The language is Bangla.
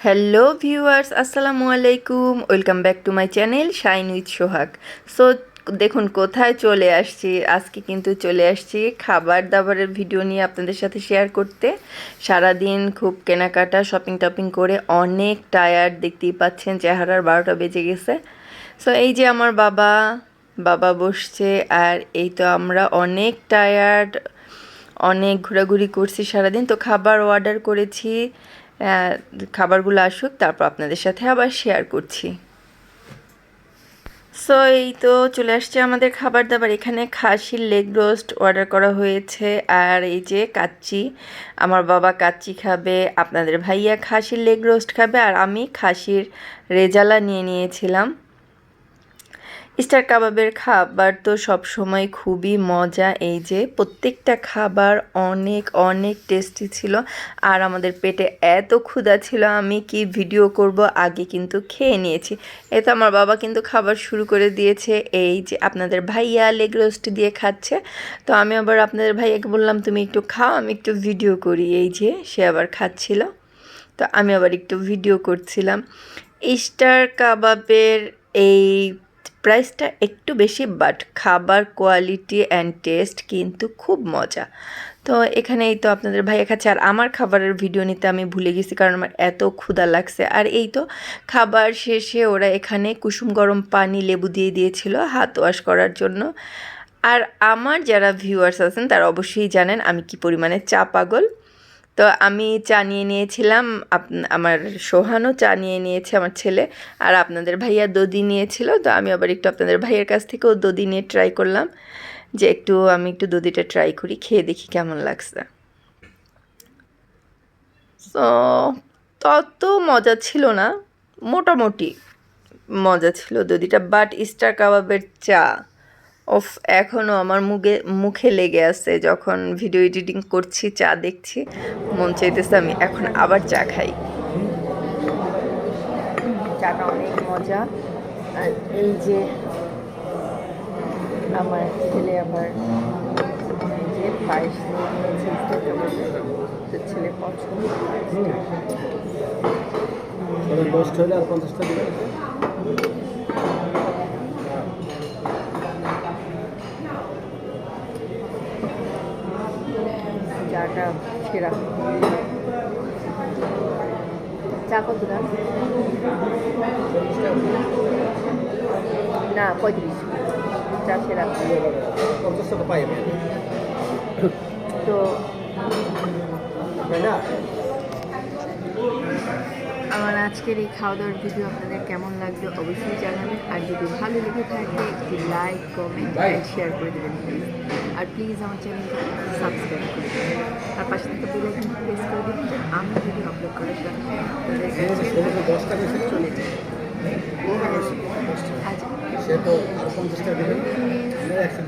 হ্যালো ভিউয়ার্স, আসসালামু আলাইকুম। Welcome back to my channel shine with Sohag. So দেখুন কোথায় চলে আসছি। আজকে কিন্তু চলে আসছি খাবার দাবারের ভিডিও নিয়ে আপনাদের সাথে শেয়ার করতে। সারাদিন খুব কেনাকাটা শপিং টপিং করে অনেক টায়ার্ড, দেখতেই পাচ্ছেন চেহারার 12টা বেজে গেছে। সো এই যে আমার বাবা বাবা বসছে, আর এই তো আমরা অনেক টায়ার্ড, অনেক ঘোরাঘুরি করছি সারাদিন। তো খাবার অর্ডার করেছি, খাবারগুলো আসুক তারপর আপনাদের সাথে আবার শেয়ার করছি। সো এই তো চলে আসছে আমাদের খাবার দাবার। এখানে খাসির লেগ রোস্ট অর্ডার করা হয়েছে, আর এই যে কাচ্চি। আমার বাবা কাচ্চি খাবে, আপনাদের ভাইয়া খাসির লেগ রোস্ট খাবে, আর আমি খাসির রেজালা নিয়ে নিয়েছিলাম। স্টার কাবাবের খাবার তো সব সময় খুবই মজা। এই যে প্রত্যেকটা খাবার অনেক অনেক টেস্টি ছিল, আর আমাদের পেটে এত ক্ষুধা ছিল আমি কি ভিডিও করব, আগে কিন্তু খেয়ে নিয়েছি। এই তো আমার বাবা কিন্তু খাবার শুরু করে দিয়েছে। এই যে আপনাদের ভাইয়া লেগ রোস্ট দিয়ে খাচ্ছে, তো আমি আবার আপনাদের ভাইয়াকে বললাম তুমি একটু খাও, আমি একটু ভিডিও করি। এই যে সে আবার খাচ্ছিল, তো আমি আবার একটু ভিডিও করছিলাম। স্টার কাবাবের এই প্রাইসটা একটু বেশি, বাট খাবার কোয়ালিটি অ্যান্ড টেস্ট কিন্তু খুব মজা। তো এখানেই তো আপনাদের ভাইয়া খাচ্ছে, আর আমার খাবারের ভিডিও নিতে আমি ভুলে গেছি কারণ আমার এত ক্ষুধা লাগছে। আর এই তো খাবার শেষে ওরা এখানে কুসুম গরম পানি লেবু দিয়ে দিয়েছিল হাত ওয়াশ করার জন্য। আর আমার যারা ভিউয়ার্স আছেন তারা অবশ্যই জানেন আমি কি পরিমাণে চা পাগল। তো আমি চা নিয়ে নিয়েছিলাম, আমার সোহানও চা নিয়ে নিয়েছে, আমার ছেলে। আর আপনাদের ভাইয়া দধি নিয়েছিল, তো আমি আবার একটু আপনাদের ভাইয়ের কাছ থেকেও দধি নিয়ে ট্রাই করলাম, যে আমি একটু দধিটা ট্রাই করি, খেয়ে দেখি কেমন লাগছে। তো তত মজা ছিল না, মোটামুটি মজা ছিল দধিটা। বাট স্টার কাবাবের চা ওফ, এখনও আমার মুখে লেগে আছে। যখন ভিডিও এডিটিং করছি চা দেখছি, মন চাইতেছে আমি এখন আবার চা খাই। চাটা অনেক মজা। আর এই যে আমার ছেলে আবার এই যে পায়েস নিয়েছে, ছেলে পছন্দ। চাটা সেরা। চা কত দাম? না 35, চা সেরা। তো আমার আজকের এই খাওয়া দাওয়ার ভিডিও আপনাদের কেমন লাগবে অবশ্যই জানাবেন, আর যদি ভালো লেগে থাকে একটি লাইক কমেন্ট অ্যান্ড শেয়ার করে দেবেন প্লিজ। আর প্লিজ আমার চ্যানেলকে সাবস্ক্রাইব করে দেবেন, আর পাশে থেকে বেল আইকনটি প্রেস করে দেবেন যেন আমি ভিডিও আপলোড করার সাথে আপনাদের কাছে চলে যাই। আচ্ছা